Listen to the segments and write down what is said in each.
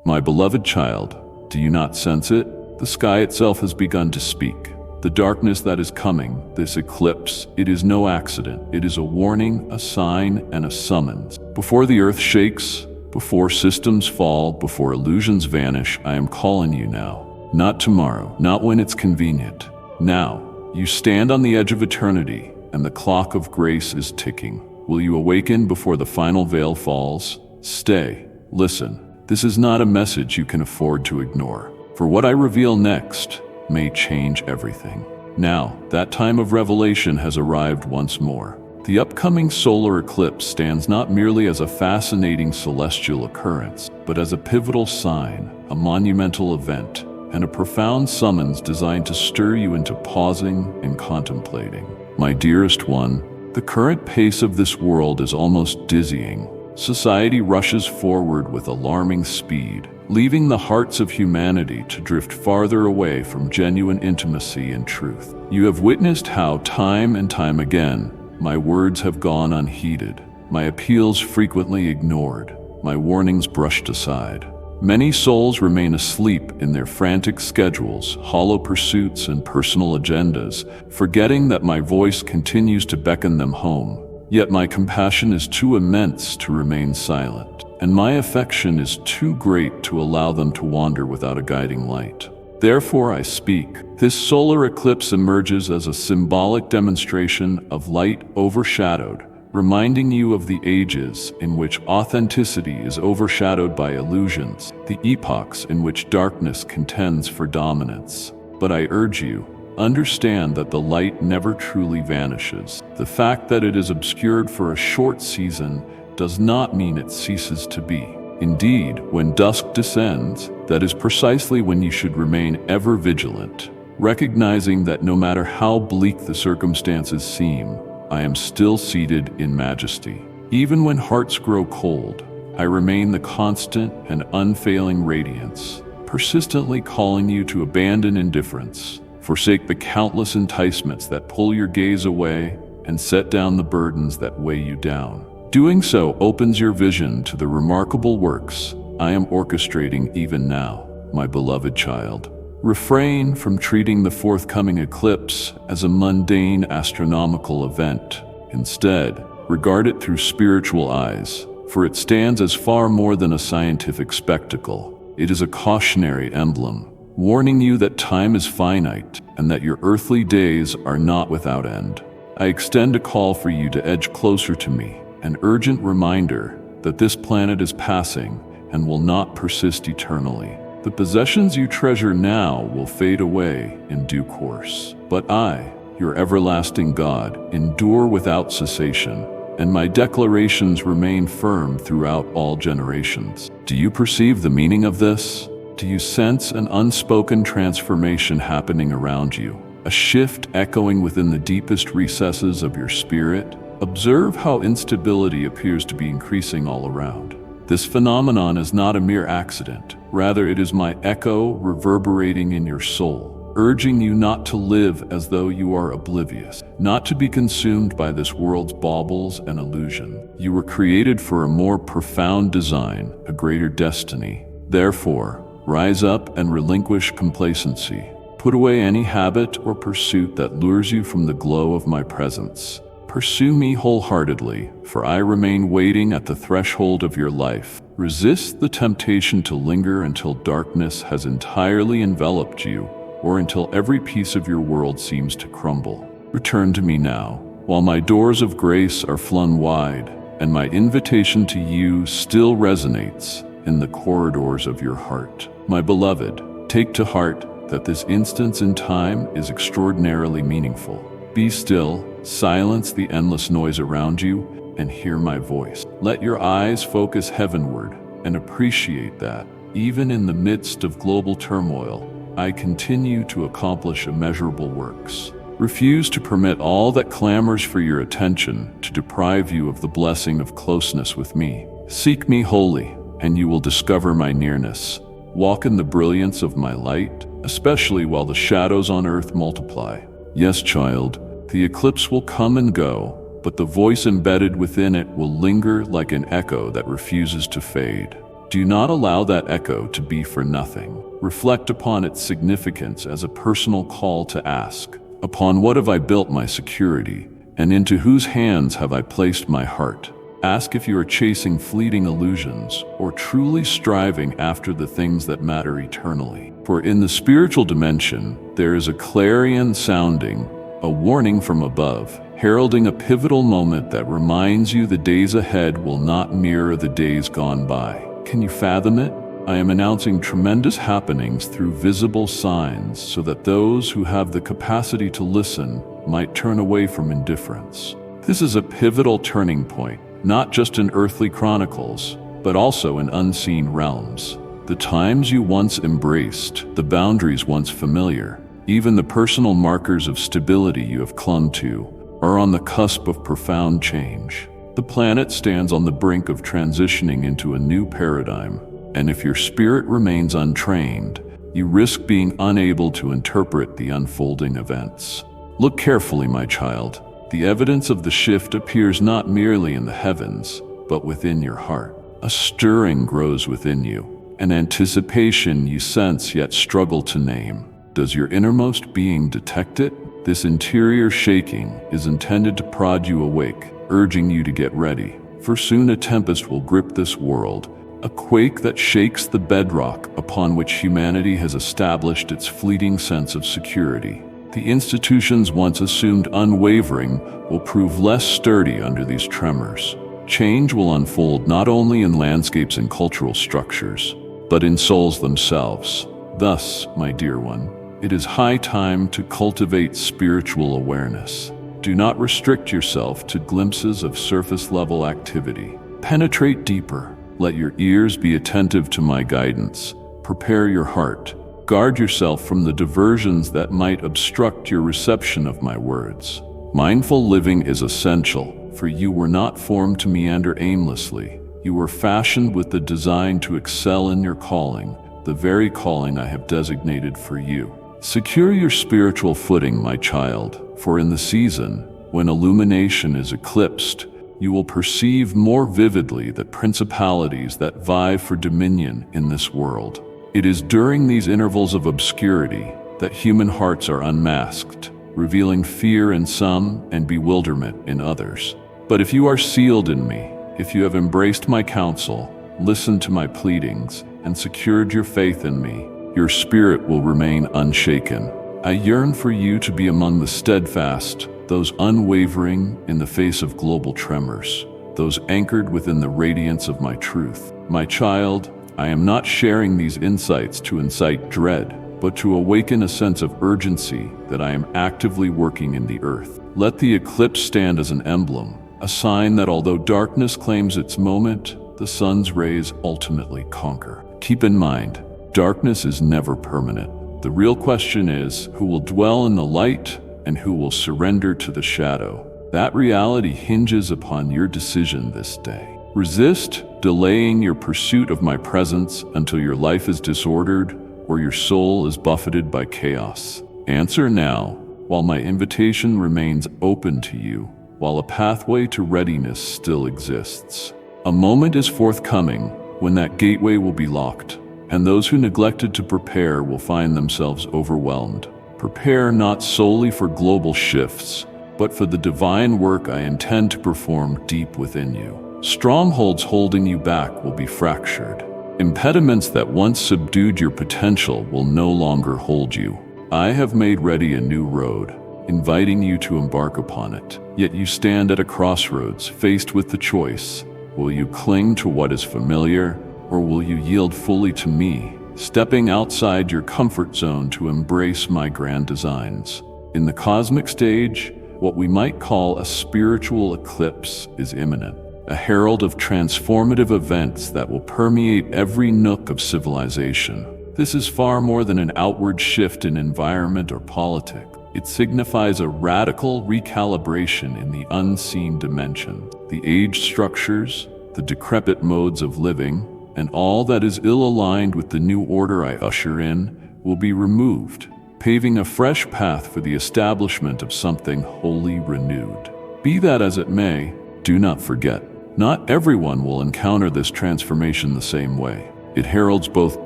My beloved child, do you not sense it? The sky itself has begun to speak. The darkness that is coming, this eclipse, it is no accident. It is a warning, a sign, and a summons. Before the earth shakes, before systems fall, before illusions vanish, I am calling you now. Not tomorrow, not when it's convenient. Now, you stand on the edge of eternity, and the clock of grace is ticking. Will you awaken before the final veil falls? Stay, listen. This is not a message you can afford to ignore. For what I reveal next may change everything. Now, that time of revelation has arrived once more. The upcoming solar eclipse stands not merely as a fascinating celestial occurrence, but as a pivotal sign, a monumental event, and a profound summons designed to stir you into pausing and contemplating. My dearest one, the current pace of this world is almost dizzying. Society rushes forward with alarming speed, leaving the hearts of humanity to drift farther away from genuine intimacy and truth. You have witnessed how time and time again, my words have gone unheeded, my appeals frequently ignored, my warnings brushed aside. Many souls remain asleep in their frantic schedules, hollow pursuits, and personal agendas, forgetting that my voice continues to beckon them home. Yet my compassion is too immense to remain silent, and my affection is too great to allow them to wander without a guiding light. Therefore I speak. This solar eclipse emerges as a symbolic demonstration of light overshadowed, reminding you of the ages in which authenticity is overshadowed by illusions, the epochs in which darkness contends for dominance. But I urge you, understand that the light never truly vanishes. The fact that it is obscured for a short season does not mean it ceases to be. Indeed, when dusk descends, that is precisely when you should remain ever vigilant, recognizing that no matter how bleak the circumstances seem, I am still seated in majesty. Even when hearts grow cold, I remain the constant and unfailing radiance, persistently calling you to abandon indifference, forsake the countless enticements that pull your gaze away, and set down the burdens that weigh you down. Doing so opens your vision to the remarkable works I am orchestrating even now, my beloved child. Refrain from treating the forthcoming eclipse as a mundane astronomical event. Instead, regard it through spiritual eyes, for it stands as far more than a scientific spectacle. It is a cautionary emblem, warning you that time is finite and that your earthly days are not without end. I extend a call for you to edge closer to me, an urgent reminder that this planet is passing and will not persist eternally. The possessions you treasure now will fade away in due course. But I, your everlasting God, endure without cessation, and my declarations remain firm throughout all generations. Do you perceive the meaning of this? Do you sense an unspoken transformation happening around you? A shift echoing within the deepest recesses of your spirit? Observe how instability appears to be increasing all around. This phenomenon is not a mere accident. Rather, it is my echo reverberating in your soul, urging you not to live as though you are oblivious, not to be consumed by this world's baubles and illusion. You were created for a more profound design, a greater destiny. Therefore, rise up and relinquish complacency. Put away any habit or pursuit that lures you from the glow of my presence. Pursue me wholeheartedly, for I remain waiting at the threshold of your life. Resist the temptation to linger until darkness has entirely enveloped you, or until every piece of your world seems to crumble. Return to me now, while my doors of grace are flung wide, and my invitation to you still resonates in the corridors of your heart. My beloved, take to heart that this instance in time is extraordinarily meaningful. Be still, silence the endless noise around you, and hear my voice. Let your eyes focus heavenward and appreciate that, even in the midst of global turmoil, I continue to accomplish immeasurable works. Refuse to permit all that clamors for your attention to deprive you of the blessing of closeness with me. Seek me wholly, and you will discover my nearness. Walk in the brilliance of my light, especially while the shadows on earth multiply. Yes, child, the eclipse will come and go, but the voice embedded within it will linger like an echo that refuses to fade. Do not allow that echo to be for nothing. Reflect upon its significance as a personal call to ask, upon what have I built my security, and into whose hands have I placed my heart? Ask if you are chasing fleeting illusions or truly striving after the things that matter eternally. For in the spiritual dimension, there is a clarion sounding, a warning from above, heralding a pivotal moment that reminds you the days ahead will not mirror the days gone by. Can you fathom it? I am announcing tremendous happenings through visible signs so that those who have the capacity to listen might turn away from indifference. This is a pivotal turning point, not just in earthly chronicles, but also in unseen realms. The times you once embraced, the boundaries once familiar, even the personal markers of stability you have clung to, are on the cusp of profound change. The planet stands on the brink of transitioning into a new paradigm, and if your spirit remains untrained, you risk being unable to interpret the unfolding events. Look carefully, my child. The evidence of the shift appears not merely in the heavens, but within your heart. A stirring grows within you, an anticipation you sense yet struggle to name. Does your innermost being detect it? This interior shaking is intended to prod you awake, urging you to get ready, for soon a tempest will grip this world, a quake that shakes the bedrock upon which humanity has established its fleeting sense of security. The institutions once assumed unwavering will prove less sturdy under these tremors. Change will unfold not only in landscapes and cultural structures, but in souls themselves. Thus, my dear one, it is high time to cultivate spiritual awareness. Do not restrict yourself to glimpses of surface-level activity. Penetrate deeper. Let your ears be attentive to my guidance. Prepare your heart. Guard yourself from the diversions that might obstruct your reception of my words. Mindful living is essential, for you were not formed to meander aimlessly. You were fashioned with the design to excel in your calling, the very calling I have designated for you. Secure your spiritual footing, my child, for in the season, when illumination is eclipsed, you will perceive more vividly the principalities that vie for dominion in this world. It is during these intervals of obscurity that human hearts are unmasked, revealing fear in some and bewilderment in others. But if you are sealed in me, if you have embraced my counsel, listened to my pleadings, and secured your faith in me, your spirit will remain unshaken. I yearn for you to be among the steadfast, those unwavering in the face of global tremors, those anchored within the radiance of my truth. My child, I am not sharing these insights to incite dread, but to awaken a sense of urgency that I am actively working in the earth. Let the eclipse stand as an emblem, a sign that although darkness claims its moment, the sun's rays ultimately conquer. Keep in mind, darkness is never permanent. The real question is, who will dwell in the light and who will surrender to the shadow? That reality hinges upon your decision this day. Resist delaying your pursuit of my presence until your life is disordered or your soul is buffeted by chaos. Answer now, while my invitation remains open to you, while a pathway to readiness still exists. A moment is forthcoming when that gateway will be locked, and those who neglected to prepare will find themselves overwhelmed. Prepare not solely for global shifts, but for the divine work I intend to perform deep within you. Strongholds holding you back will be fractured. Impediments that once subdued your potential will no longer hold you. I have made ready a new road, inviting you to embark upon it. Yet you stand at a crossroads, faced with the choice. Will you cling to what is familiar, or will you yield fully to me, stepping outside your comfort zone to embrace my grand designs? In the cosmic stage, what we might call a spiritual eclipse is imminent, a herald of transformative events that will permeate every nook of civilization. This is far more than an outward shift in environment or politics. It signifies a radical recalibration in the unseen dimension. The aged structures, the decrepit modes of living, and all that is ill-aligned with the new order I usher in will be removed, paving a fresh path for the establishment of something wholly renewed. Be that as it may, do not forget, Not everyone will encounter this transformation the same way. It heralds both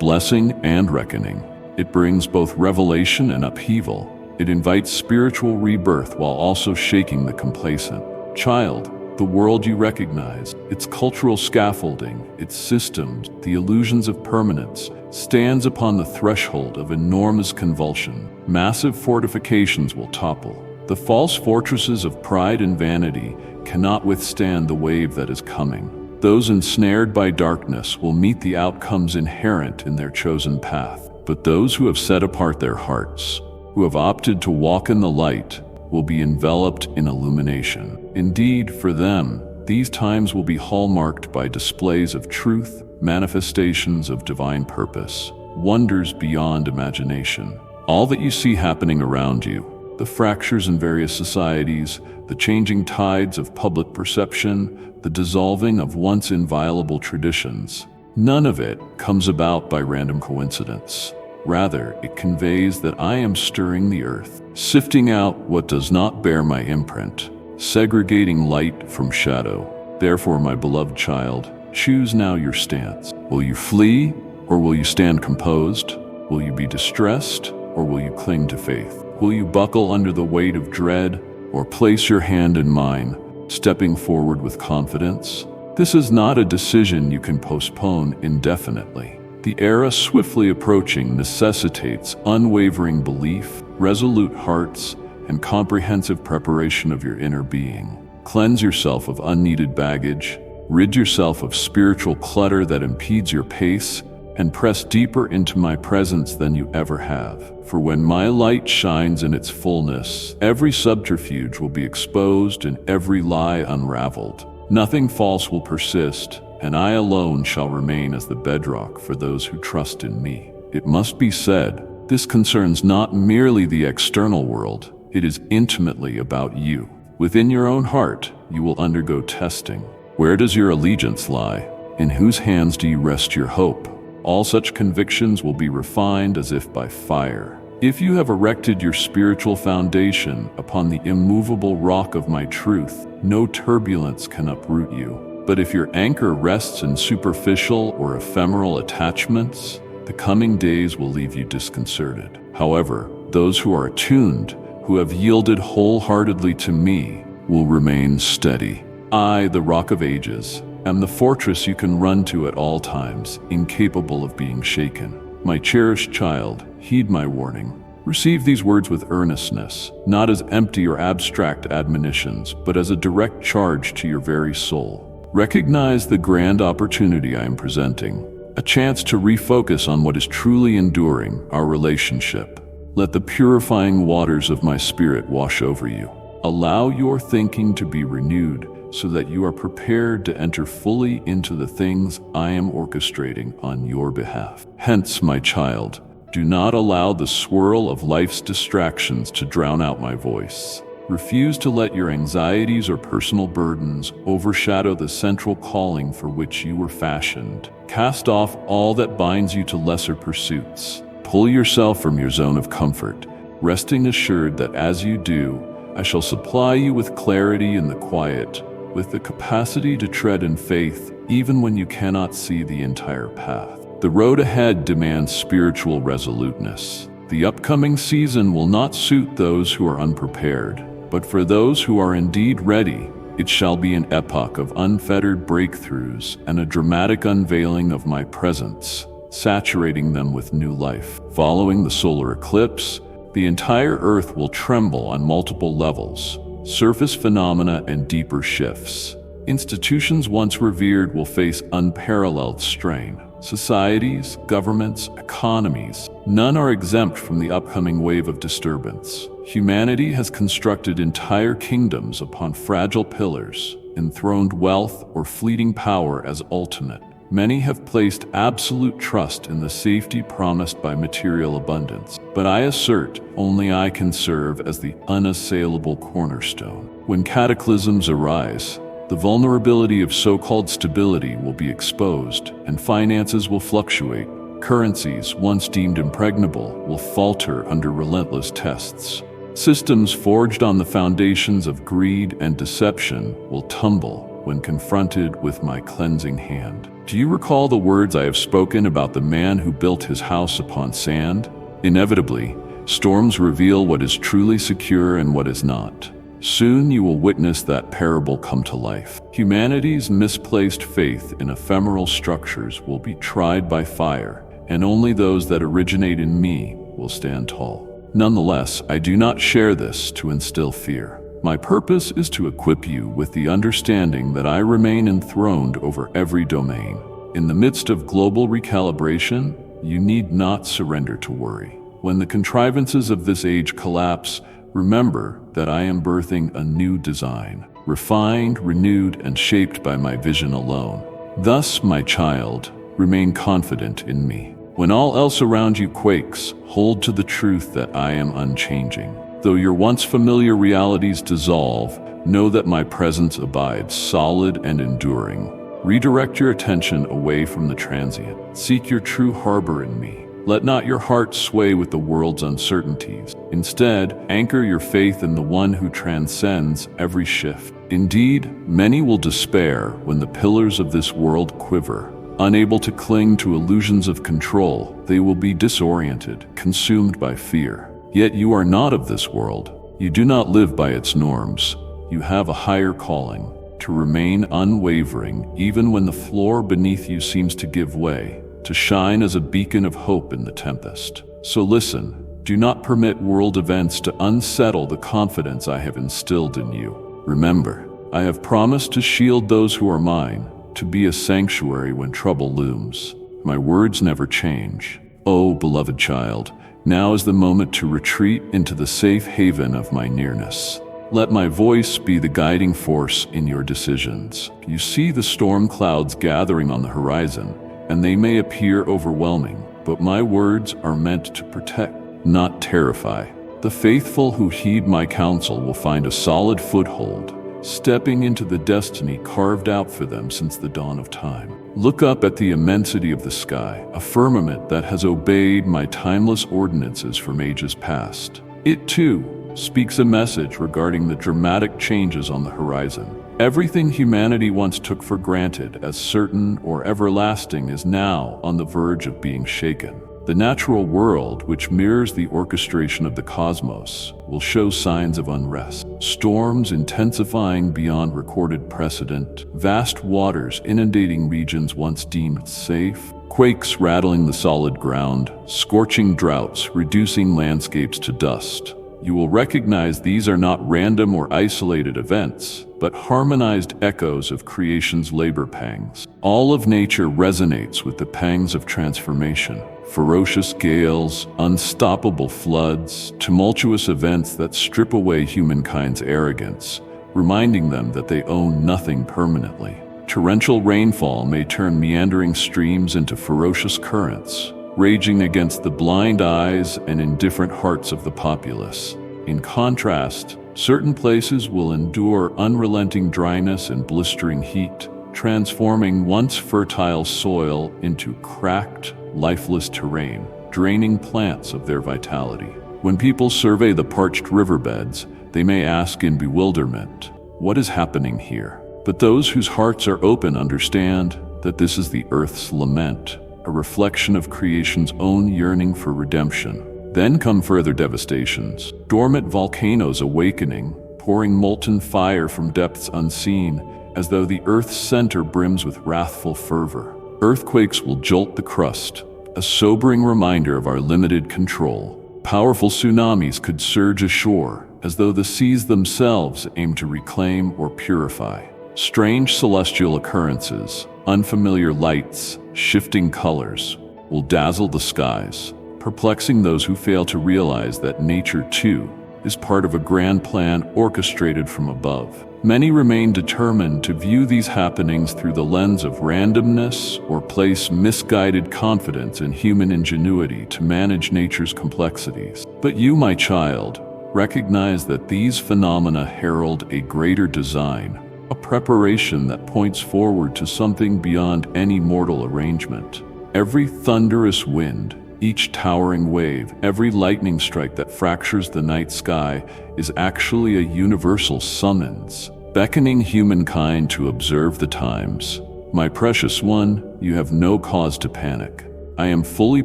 blessing and reckoning. It brings both revelation and upheaval. It invites spiritual rebirth while also shaking the complacent. Child, the world you recognize, its cultural scaffolding, its systems, the illusions of permanence, stands upon the threshold of enormous convulsion. Massive fortifications will topple. The false fortresses of pride and vanity cannot withstand the wave that is coming. Those ensnared by darkness will meet the outcomes inherent in their chosen path. But those who have set apart their hearts, who have opted to walk in the light, will be enveloped in illumination. Indeed, for them, these times will be hallmarked by displays of truth, manifestations of divine purpose, wonders beyond imagination. All that you see happening around you, the fractures in various societies, the changing tides of public perception, the dissolving of once inviolable traditions, none of it comes about by random coincidence. Rather, it conveys that I am stirring the earth, sifting out what does not bear my imprint, segregating light from shadow. Therefore, my beloved child, choose now your stance. Will you flee, or will you stand composed? Will you be distressed, or will you cling to faith? Will you buckle under the weight of dread, or place your hand in mine, stepping forward with confidence? This is not a decision you can postpone indefinitely. The era swiftly approaching necessitates unwavering belief, resolute hearts, and comprehensive preparation of your inner being. Cleanse yourself of unneeded baggage, rid yourself of spiritual clutter that impedes your pace, and press deeper into my presence than you ever have. For when my light shines in its fullness, every subterfuge will be exposed and every lie unraveled. Nothing false will persist, and I alone shall remain as the bedrock for those who trust in me. It must be said, this concerns not merely the external world, it is intimately about you. Within your own heart, you will undergo testing. Where does your allegiance lie? In whose hands do you rest your hope? All such convictions will be refined as if by fire. If you have erected your spiritual foundation upon the immovable rock of my truth, no turbulence can uproot you. But if your anchor rests in superficial or ephemeral attachments, the coming days will leave you disconcerted. However, those who are attuned, who have yielded wholeheartedly to me, will remain steady. I, the Rock of Ages, am the fortress you can run to at all times, incapable of being shaken. My cherished child, heed my warning. Receive these words with earnestness, not as empty or abstract admonitions, but as a direct charge to your very soul. Recognize the grand opportunity I am presenting, a chance to refocus on what is truly enduring, our relationship. Let the purifying waters of my spirit wash over you. Allow your thinking to be renewed so that you are prepared to enter fully into the things I am orchestrating on your behalf. Hence, my child, do not allow the swirl of life's distractions to drown out my voice. Refuse to let your anxieties or personal burdens overshadow the central calling for which you were fashioned. Cast off all that binds you to lesser pursuits. Pull yourself from your zone of comfort, resting assured that as you do, I shall supply you with clarity in the quiet, with the capacity to tread in faith even when you cannot see the entire path. The road ahead demands spiritual resoluteness. The upcoming season will not suit those who are unprepared, but for those who are indeed ready, it shall be an epoch of unfettered breakthroughs and a dramatic unveiling of my presence, saturating them with new life. Following the solar eclipse, the entire Earth will tremble on multiple levels, surface phenomena and deeper shifts. Institutions once revered will face unparalleled strain. Societies, governments, economies, none are exempt from the upcoming wave of disturbance. Humanity has constructed entire kingdoms upon fragile pillars, enthroned wealth or fleeting power as ultimate. Many have placed absolute trust in the safety promised by material abundance. But I assert, only I can serve as the unassailable cornerstone. When cataclysms arise, the vulnerability of so-called stability will be exposed, and finances will fluctuate. Currencies, once deemed impregnable, will falter under relentless tests. Systems forged on the foundations of greed and deception will tumble, when confronted with my cleansing hand. Do you recall the words I have spoken about the man who built his house upon sand? Inevitably, storms reveal what is truly secure and what is not. Soon you will witness that parable come to life. Humanity's misplaced faith in ephemeral structures will be tried by fire, and only those that originate in me will stand tall. Nonetheless, I do not share this to instill fear. My purpose is to equip you with the understanding that I remain enthroned over every domain. In the midst of global recalibration, you need not surrender to worry. When the contrivances of this age collapse, remember that I am birthing a new design, refined, renewed, and shaped by my vision alone. Thus, my child, remain confident in me. When all else around you quakes, hold to the truth that I am unchanging. Though your once familiar realities dissolve, know that my presence abides solid and enduring. Redirect your attention away from the transient. Seek your true harbor in me. Let not your heart sway with the world's uncertainties. Instead, anchor your faith in the one who transcends every shift. Indeed, many will despair when the pillars of this world quiver. Unable to cling to illusions of control, they will be disoriented, consumed by fear. Yet you are not of this world. You do not live by its norms. You have a higher calling, to remain unwavering even when the floor beneath you seems to give way, to shine as a beacon of hope in the tempest. So listen, do not permit world events to unsettle the confidence I have instilled in you. Remember, I have promised to shield those who are mine, to be a sanctuary when trouble looms. My words never change. Oh, beloved child, now is the moment to retreat into the safe haven of my nearness. Let my voice be the guiding force in your decisions. You see the storm clouds gathering on the horizon, and they may appear overwhelming, but my words are meant to protect, not terrify. The faithful who heed my counsel will find a solid foothold, stepping into the destiny carved out for them since the dawn of time. Look up at the immensity of the sky, a firmament that has obeyed my timeless ordinances from ages past. It, too, speaks a message regarding the dramatic changes on the horizon. Everything humanity once took for granted as certain or everlasting is now on the verge of being shaken. The natural world, which mirrors the orchestration of the cosmos, will show signs of unrest. Storms intensifying beyond recorded precedent, vast waters inundating regions once deemed safe, quakes rattling the solid ground, scorching droughts reducing landscapes to dust. You will recognize these are not random or isolated events, but harmonized echoes of creation's labor pangs. All of nature resonates with the pangs of transformation. Ferocious gales, unstoppable floods, tumultuous events that strip away humankind's arrogance, reminding them that they own nothing permanently. Torrential rainfall may turn meandering streams into ferocious currents, raging against the blind eyes and indifferent hearts of the populace. In contrast, certain places will endure unrelenting dryness and blistering heat, transforming once fertile soil into cracked, lifeless terrain, draining plants of their vitality. When people survey the parched riverbeds, they may ask in bewilderment, "What is happening here?" But those whose hearts are open understand that this is the earth's lament, a reflection of creation's own yearning for redemption. Then come further devastations, dormant volcanoes awakening, pouring molten fire from depths unseen, as though the earth's center brims with wrathful fervor. Earthquakes will jolt the crust, a sobering reminder of our limited control. Powerful tsunamis could surge ashore, as though the seas themselves aim to reclaim or purify. Strange celestial occurrences, unfamiliar lights, shifting colors, will dazzle the skies, perplexing those who fail to realize that nature, too, is part of a grand plan orchestrated from above. Many remain determined to view these happenings through the lens of randomness or place misguided confidence in human ingenuity to manage nature's complexities. But you, my child, recognize that these phenomena herald a greater design, a preparation that points forward to something beyond any mortal arrangement. Every thunderous wind, each towering wave, every lightning strike that fractures the night sky is actually a universal summons, beckoning humankind to observe the times. My precious one, you have no cause to panic. I am fully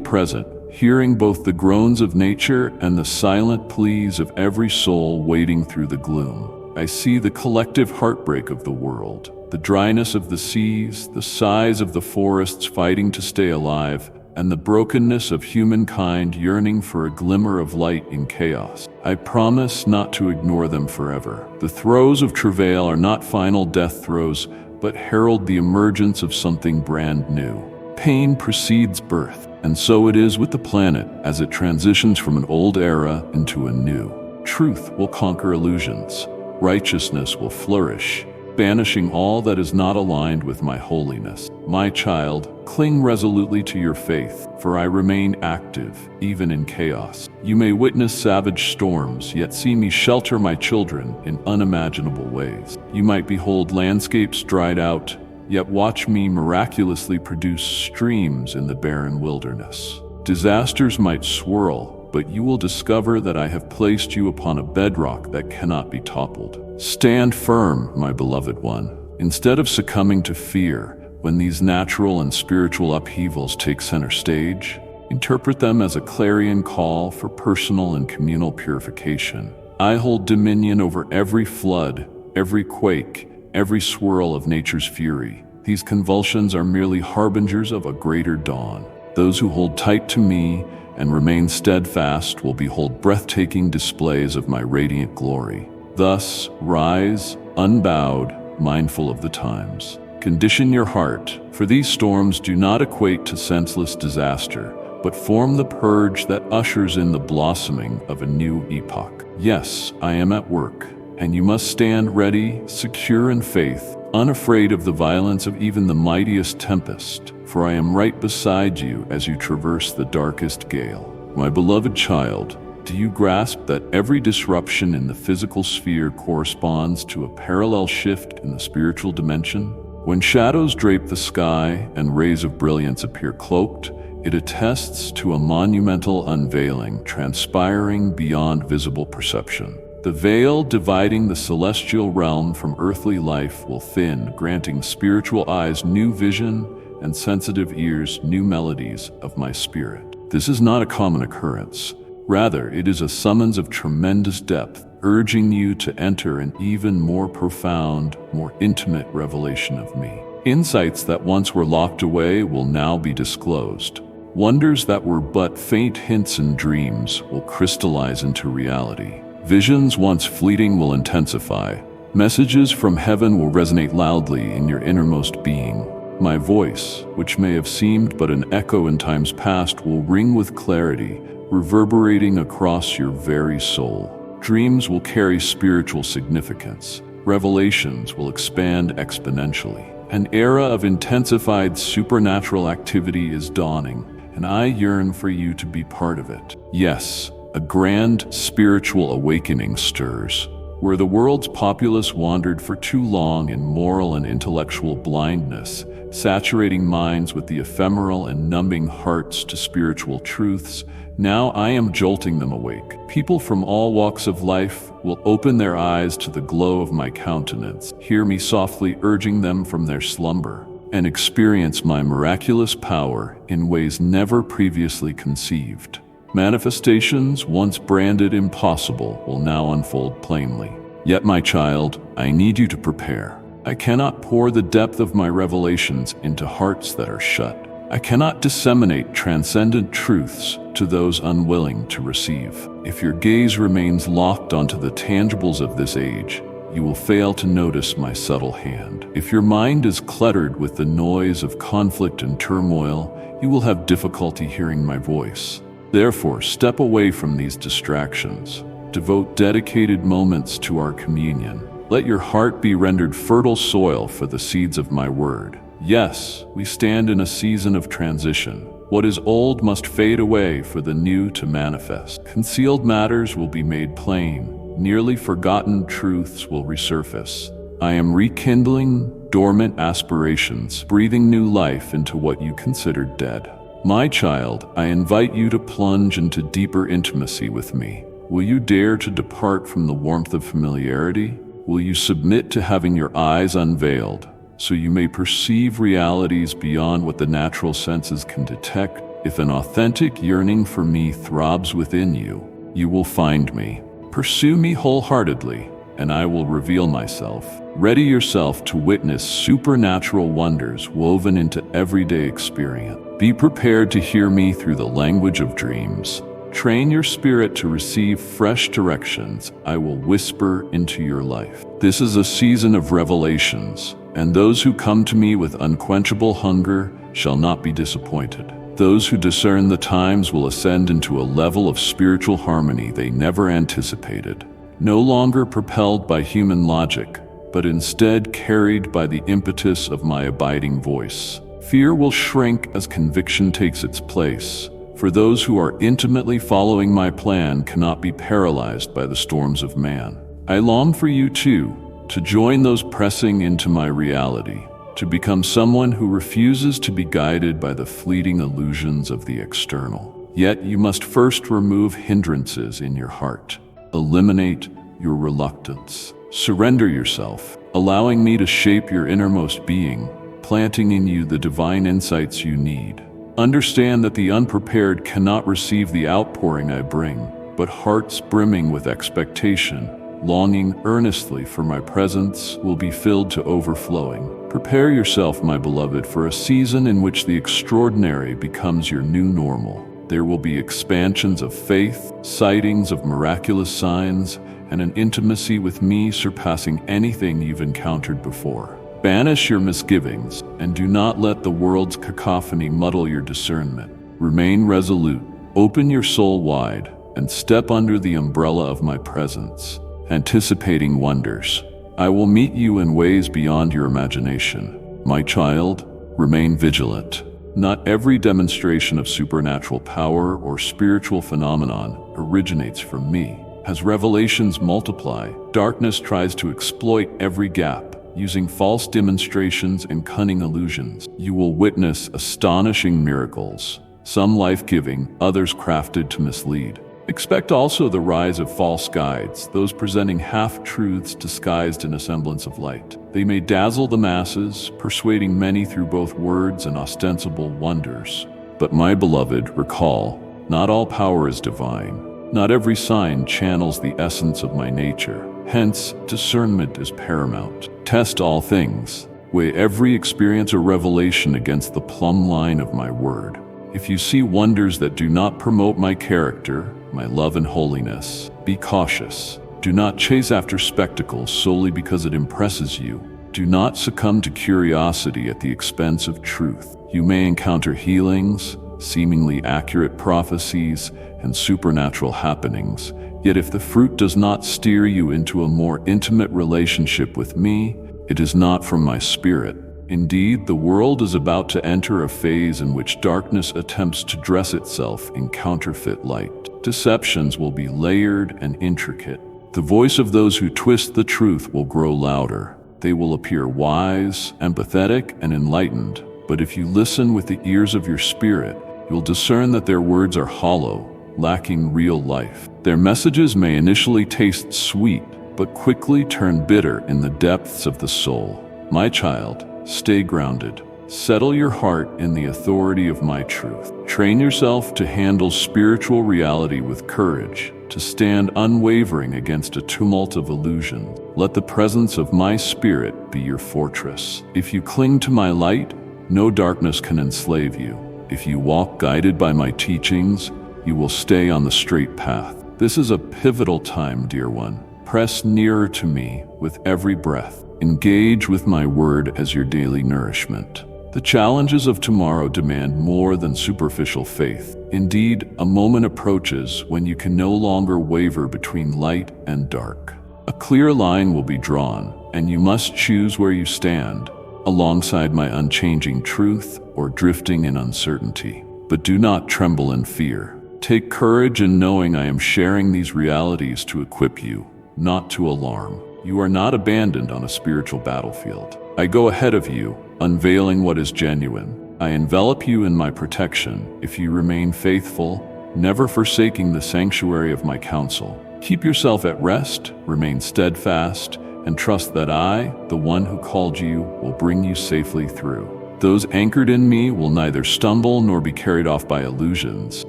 present, hearing both the groans of nature and the silent pleas of every soul wading through the gloom. I see the collective heartbreak of the world, the dryness of the seas, the sighs of the forests fighting to stay alive, and the brokenness of humankind yearning for a glimmer of light in chaos. I promise not to ignore them forever. The throes of travail are not final death throes, but herald the emergence of something brand new. Pain precedes birth, and so it is with the planet as it transitions from an old era into a new. Truth will conquer illusions. Righteousness will flourish, banishing all that is not aligned with my holiness. My child, cling resolutely to your faith, for I remain active, even in chaos. You may witness savage storms, yet see me shelter my children in unimaginable ways. You might behold landscapes dried out, yet watch me miraculously produce streams in the barren wilderness. Disasters might swirl, but you will discover that I have placed you upon a bedrock that cannot be toppled. Stand firm, my beloved one. Instead of succumbing to fear when these natural and spiritual upheavals take center stage, interpret them as a clarion call for personal and communal purification. I hold dominion over every flood, every quake, every swirl of nature's fury. These convulsions are merely harbingers of a greater dawn. Those who hold tight to me and remain steadfast will behold breathtaking displays of my radiant glory. Thus, rise, unbowed, mindful of the times. Condition your heart, for these storms do not equate to senseless disaster, but form the purge that ushers in the blossoming of a new epoch. Yes, I am at work, and you must stand ready, secure in faith, unafraid of the violence of even the mightiest tempest, for I am right beside you as you traverse the darkest gale. My beloved child, do you grasp that every disruption in the physical sphere corresponds to a parallel shift in the spiritual dimension? When shadows drape the sky and rays of brilliance appear cloaked, it attests to a monumental unveiling transpiring beyond visible perception. The veil dividing the celestial realm from earthly life will thin, granting spiritual eyes new vision and sensitive ears new melodies of my spirit. This is not a common occurrence. Rather, it is a summons of tremendous depth, urging you to enter an even more profound, more intimate revelation of me. Insights that once were locked away will now be disclosed. Wonders that were but faint hints and dreams will crystallize into reality. Visions once fleeting will intensify. Messages from heaven will resonate loudly in your innermost being. My voice, which may have seemed but an echo in times past, will ring with clarity, reverberating across your very soul. Dreams will carry spiritual significance. Revelations will expand exponentially. An era of intensified supernatural activity is dawning, and I yearn for you to be part of it. Yes, a grand spiritual awakening stirs. Where the world's populace wandered for too long in moral and intellectual blindness, saturating minds with the ephemeral and numbing hearts to spiritual truths, now I am jolting them awake. People from all walks of life will open their eyes to the glow of my countenance, hear me softly urging them from their slumber, and experience my miraculous power in ways never previously conceived. Manifestations once branded impossible will now unfold plainly. Yet, my child, I need you to prepare. I cannot pour the depth of my revelations into hearts that are shut. I cannot disseminate transcendent truths to those unwilling to receive. If your gaze remains locked onto the tangibles of this age, you will fail to notice my subtle hand. If your mind is cluttered with the noise of conflict and turmoil, you will have difficulty hearing my voice. Therefore, step away from these distractions. Devote dedicated moments to our communion. Let your heart be rendered fertile soil for the seeds of my word. Yes, we stand in a season of transition. What is old must fade away for the new to manifest. Concealed matters will be made plain. Nearly forgotten truths will resurface. I am rekindling dormant aspirations, breathing new life into what you considered dead. My child, I invite you to plunge into deeper intimacy with me. Will you dare to depart from the warmth of familiarity? Will you submit to having your eyes unveiled, so you may perceive realities beyond what the natural senses can detect? If an authentic yearning for me throbs within you, you will find me. Pursue me wholeheartedly, and I will reveal myself. Ready yourself to witness supernatural wonders woven into everyday experience. Be prepared to hear me through the language of dreams. Train your spirit to receive fresh directions I will whisper into your life. This is a season of revelations, and those who come to me with unquenchable hunger shall not be disappointed. Those who discern the times will ascend into a level of spiritual harmony they never anticipated, no longer propelled by human logic, but instead carried by the impetus of my abiding voice. Fear will shrink as conviction takes its place, for those who are intimately following my plan cannot be paralyzed by the storms of man. I long for you too, to join those pressing into my reality, to become someone who refuses to be guided by the fleeting illusions of the external. Yet you must first remove hindrances in your heart. Eliminate your reluctance. Surrender yourself, allowing me to shape your innermost being, planting in you the divine insights you need. Understand that the unprepared cannot receive the outpouring I bring, but hearts brimming with expectation, longing earnestly for my presence, will be filled to overflowing. Prepare yourself, my beloved, for a season in which the extraordinary becomes your new normal. There will be expansions of faith, sightings of miraculous signs, and an intimacy with me surpassing anything you've encountered before. Banish your misgivings, and do not let the world's cacophony muddle your discernment. Remain resolute, open your soul wide, and step under the umbrella of my presence, anticipating wonders. I will meet you in ways beyond your imagination. My child, remain vigilant. Not every demonstration of supernatural power or spiritual phenomenon originates from me. As revelations multiply, darkness tries to exploit every gap, using false demonstrations and cunning illusions. You will witness astonishing miracles, some life-giving, others crafted to mislead. Expect also the rise of false guides, those presenting half-truths disguised in a semblance of light. They may dazzle the masses, persuading many through both words and ostensible wonders. But my beloved, recall, not all power is divine. Not every sign channels the essence of my nature. Hence, discernment is paramount. Test all things. Weigh every experience or revelation against the plumb line of my word. If you see wonders that do not promote my character, my love and holiness, be cautious. Do not chase after spectacles solely because it impresses you. Do not succumb to curiosity at the expense of truth. You may encounter healings, seemingly accurate prophecies, and supernatural happenings. Yet if the fruit does not steer you into a more intimate relationship with me, it is not from my spirit. Indeed, the world is about to enter a phase in which darkness attempts to dress itself in counterfeit light. Deceptions will be layered and intricate. The voice of those who twist the truth will grow louder. They will appear wise, empathetic, and enlightened. But if you listen with the ears of your spirit, you'll discern that their words are hollow, lacking real life. Their messages may initially taste sweet, but quickly turn bitter in the depths of the soul. My child, stay grounded. Settle your heart in the authority of my truth. Train yourself to handle spiritual reality with courage, to stand unwavering against a tumult of illusion. Let the presence of my spirit be your fortress. If you cling to my light, no darkness can enslave you. If you walk guided by my teachings, you will stay on the straight path. This is a pivotal time, dear one. Press nearer to me with every breath. Engage with my word as your daily nourishment. The challenges of tomorrow demand more than superficial faith. Indeed, a moment approaches when you can no longer waver between light and dark. A clear line will be drawn, and you must choose where you stand, alongside my unchanging truth or drifting in uncertainty. But do not tremble in fear. Take courage in knowing I am sharing these realities to equip you, not to alarm. You are not abandoned on a spiritual battlefield. I go ahead of you, unveiling what is genuine. I envelop you in my protection if you remain faithful, never forsaking the sanctuary of my counsel. Keep yourself at rest, remain steadfast, and trust that I, the one who called you, will bring you safely through. Those anchored in me will neither stumble nor be carried off by illusions.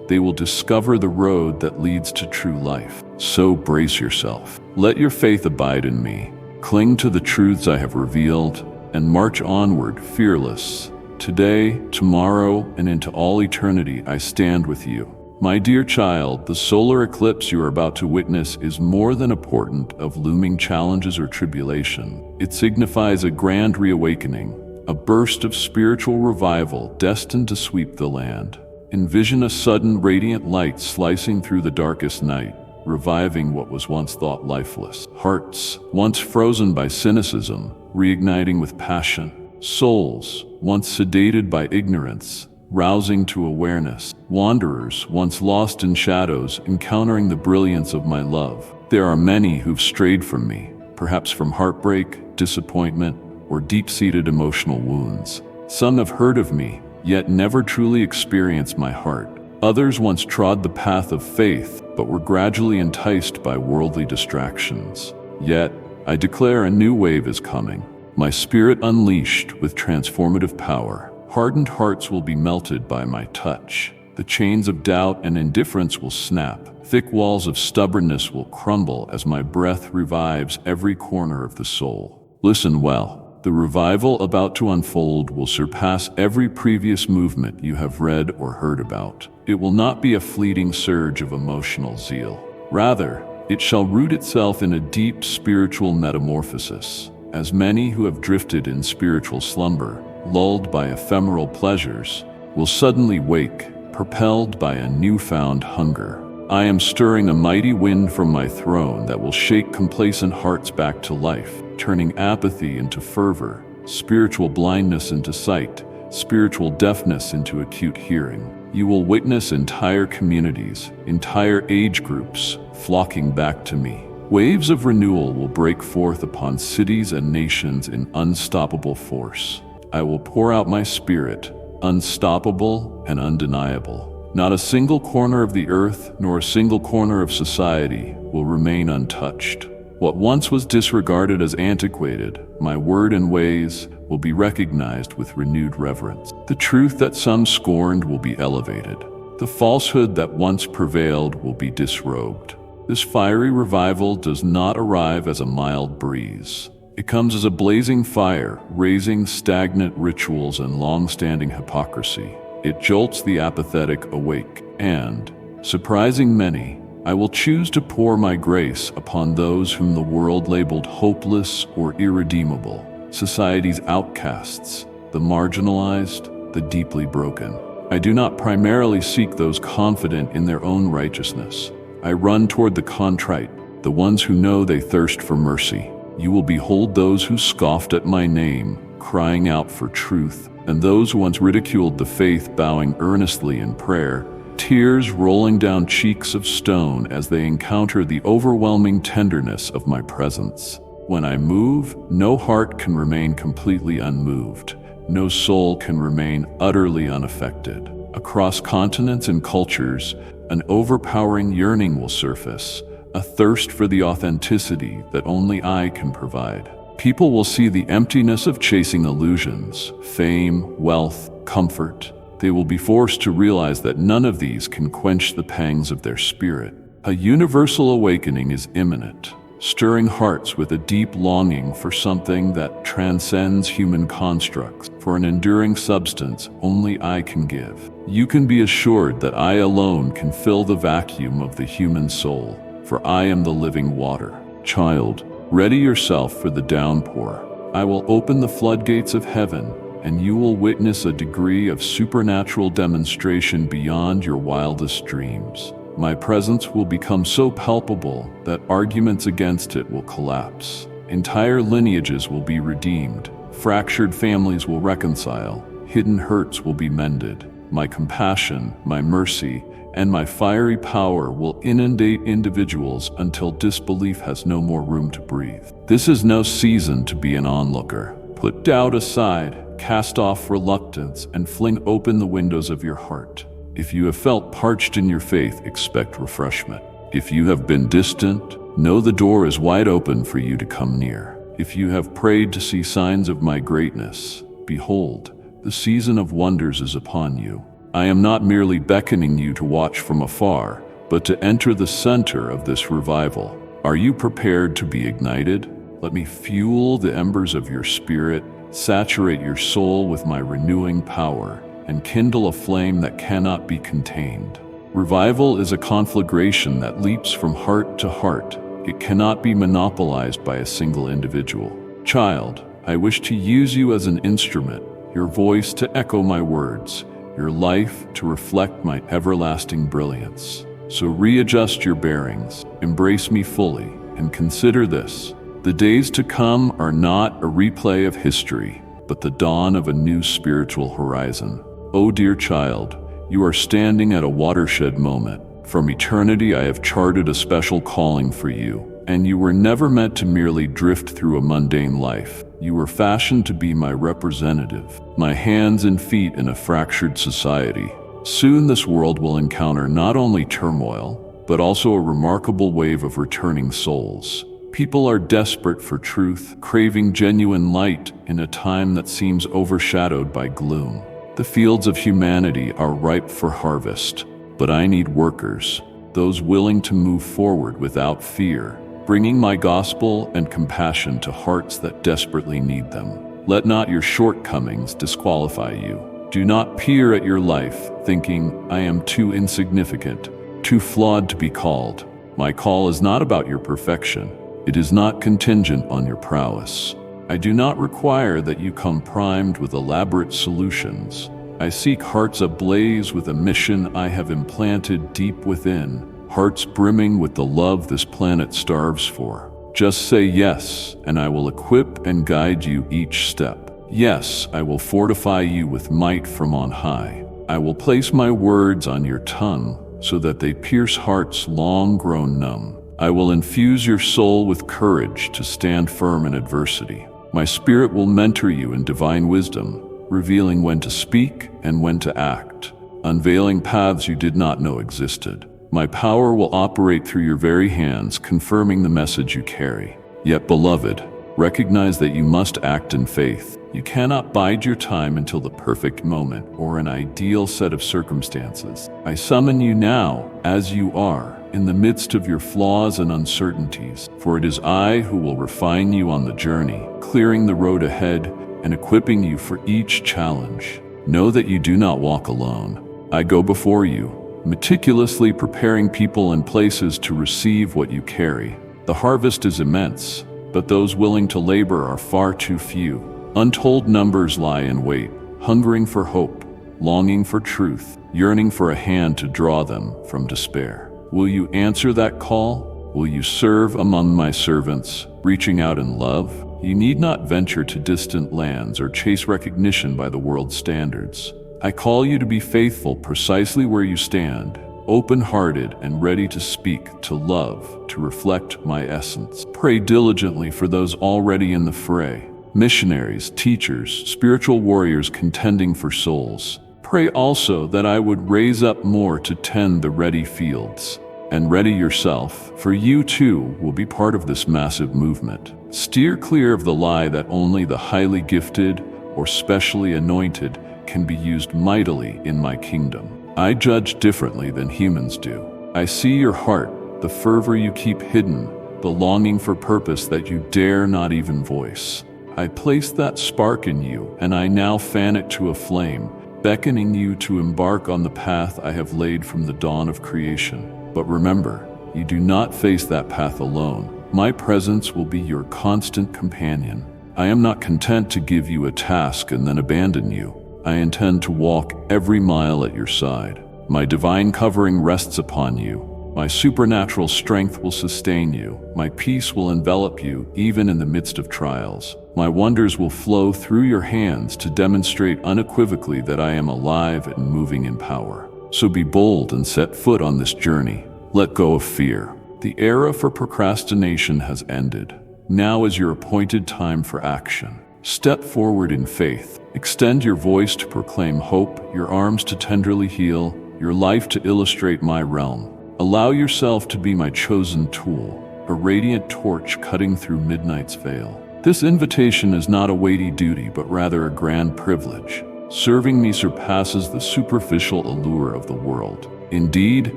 They will discover the road that leads to true life. So brace yourself. Let your faith abide in me. Cling to the truths I have revealed and march onward fearless. Today, tomorrow, and into all eternity, I stand with you. My dear child, the solar eclipse you are about to witness is more than a portent of looming challenges or tribulation. It signifies a grand reawakening, a burst of spiritual revival destined to sweep the land. Envision a sudden radiant light slicing through the darkest night, reviving what was once thought lifeless. Hearts, once frozen by cynicism, reigniting with passion. Souls, once sedated by ignorance, rousing to awareness. Wanderers, once lost in shadows, encountering the brilliance of my love. There are many who've strayed from me, perhaps from heartbreak, disappointment, or deep-seated emotional wounds. Some have heard of me, yet never truly experienced my heart. Others once trod the path of faith, but were gradually enticed by worldly distractions. Yet, I declare a new wave is coming, my spirit unleashed with transformative power. Hardened hearts will be melted by my touch. The chains of doubt and indifference will snap. Thick walls of stubbornness will crumble as my breath revives every corner of the soul. Listen well. The revival about to unfold will surpass every previous movement you have read or heard about. It will not be a fleeting surge of emotional zeal. Rather, it shall root itself in a deep spiritual metamorphosis. As many who have drifted in spiritual slumber, lulled by ephemeral pleasures, will suddenly wake, propelled by a newfound hunger. I am stirring a mighty wind from my throne that will shake complacent hearts back to life, turning apathy into fervor, spiritual blindness into sight, spiritual deafness into acute hearing. You will witness entire communities, entire age groups, flocking back to me. Waves of renewal will break forth upon cities and nations in unstoppable force. I will pour out my spirit, unstoppable and undeniable. Not a single corner of the earth, nor a single corner of society will remain untouched. What once was disregarded as antiquated, my word and ways will be recognized with renewed reverence. The truth that some scorned will be elevated. The falsehood that once prevailed will be disrobed. This fiery revival does not arrive as a mild breeze. It comes as a blazing fire, raising stagnant rituals and long-standing hypocrisy. It jolts the apathetic awake, and, surprising many, I will choose to pour my grace upon those whom the world labeled hopeless or irredeemable, society's outcasts, the marginalized, the deeply broken. I do not primarily seek those confident in their own righteousness. I run toward the contrite, the ones who know they thirst for mercy. You will behold those who scoffed at my name, crying out for truth, and those who once ridiculed the faith bowing earnestly in prayer, tears rolling down cheeks of stone as they encounter the overwhelming tenderness of my presence. When I move, no heart can remain completely unmoved. No soul can remain utterly unaffected. Across continents and cultures, an overpowering yearning will surface, a thirst for the authenticity that only I can provide. People will see the emptiness of chasing illusions, fame, wealth, comfort. They will be forced to realize that none of these can quench the pangs of their spirit. A universal awakening is imminent, stirring hearts with a deep longing for something that transcends human constructs, for an enduring substance only I can give. You can be assured that I alone can fill the vacuum of the human soul, for I am the living water. Child, ready yourself for the downpour. I will open the floodgates of heaven, and you will witness a degree of supernatural demonstration beyond your wildest dreams. My presence will become so palpable that arguments against it will collapse. Entire lineages will be redeemed. Fractured families will reconcile. Hidden hurts will be mended. My compassion, my mercy, and my fiery power will inundate individuals until disbelief has no more room to breathe. This is no season to be an onlooker. Put doubt aside, cast off reluctance, and fling open the windows of your heart. If you have felt parched in your faith, expect refreshment. If you have been distant, know the door is wide open for you to come near. If you have prayed to see signs of my greatness, behold, the season of wonders is upon you. I am not merely beckoning you to watch from afar, but to enter the center of this revival. Are you prepared to be ignited? Let me fuel the embers of your spirit, saturate your soul with my renewing power, and kindle a flame that cannot be contained. Revival is a conflagration that leaps from heart to heart. It cannot be monopolized by a single individual. Child, I wish to use you as an instrument, your voice to echo my words, your life to reflect my everlasting brilliance. So readjust your bearings, embrace me fully, and consider this. The days to come are not a replay of history, but the dawn of a new spiritual horizon. Oh dear child, you are standing at a watershed moment. From eternity I have charted a special calling for you, and you were never meant to merely drift through a mundane life. You were fashioned to be my representative, my hands and feet in a fractured society. Soon this world will encounter not only turmoil, but also a remarkable wave of returning souls. People are desperate for truth, craving genuine light in a time that seems overshadowed by gloom. The fields of humanity are ripe for harvest, but I need workers, those willing to move forward without fear, bringing my gospel and compassion to hearts that desperately need them. Let not your shortcomings disqualify you. Do not peer at your life, thinking, I am too insignificant, too flawed to be called. My call is not about your perfection. It is not contingent on your prowess. I do not require that you come primed with elaborate solutions. I seek hearts ablaze with a mission I have implanted deep within, hearts brimming with the love this planet starves for. Just say yes, and I will equip and guide you each step. Yes, I will fortify you with might from on high. I will place my words on your tongue so that they pierce hearts long grown numb. I will infuse your soul with courage to stand firm in adversity. My spirit will mentor you in divine wisdom, revealing when to speak and when to act, unveiling paths you did not know existed. My power will operate through your very hands, confirming the message you carry. Yet, beloved, recognize that you must act in faith. You cannot bide your time until the perfect moment or an ideal set of circumstances. I summon you now, as you are, in the midst of your flaws and uncertainties, for it is I who will refine you on the journey, clearing the road ahead and equipping you for each challenge. Know that you do not walk alone. I go before you, meticulously preparing people and places to receive what you carry. The harvest is immense, but those willing to labor are far too few. Untold numbers lie in wait, hungering for hope, longing for truth, yearning for a hand to draw them from despair. Will you answer that call? Will you serve among my servants, reaching out in love? You need not venture to distant lands or chase recognition by the world's standards. I call you to be faithful precisely where you stand, open-hearted and ready to speak, to love, to reflect my essence. Pray diligently for those already in the fray, missionaries, teachers, spiritual warriors contending for souls. Pray also that I would raise up more to tend the ready fields. And ready yourself, for you too will be part of this massive movement. Steer clear of the lie that only the highly gifted or specially anointed can be used mightily in my kingdom. I judge differently than humans do. I see your heart, the fervor you keep hidden, the longing for purpose that you dare not even voice. I place that spark in you, and I now fan it to a flame, beckoning you to embark on the path I have laid from the dawn of creation. But remember, you do not face that path alone. My presence will be your constant companion. I am not content to give you a task and then abandon you. I intend to walk every mile at your side. My divine covering rests upon you. My supernatural strength will sustain you. My peace will envelop you even in the midst of trials. My wonders will flow through your hands to demonstrate unequivocally that I am alive and moving in power. So be bold and set foot on this journey. Let go of fear. The era for procrastination has ended. Now is your appointed time for action. Step forward in faith. Extend your voice to proclaim hope, your arms to tenderly heal, your life to illustrate my realm. Allow yourself to be my chosen tool, a radiant torch cutting through midnight's veil. This invitation is not a weighty duty, but rather a grand privilege. Serving me surpasses the superficial allure of the world. Indeed,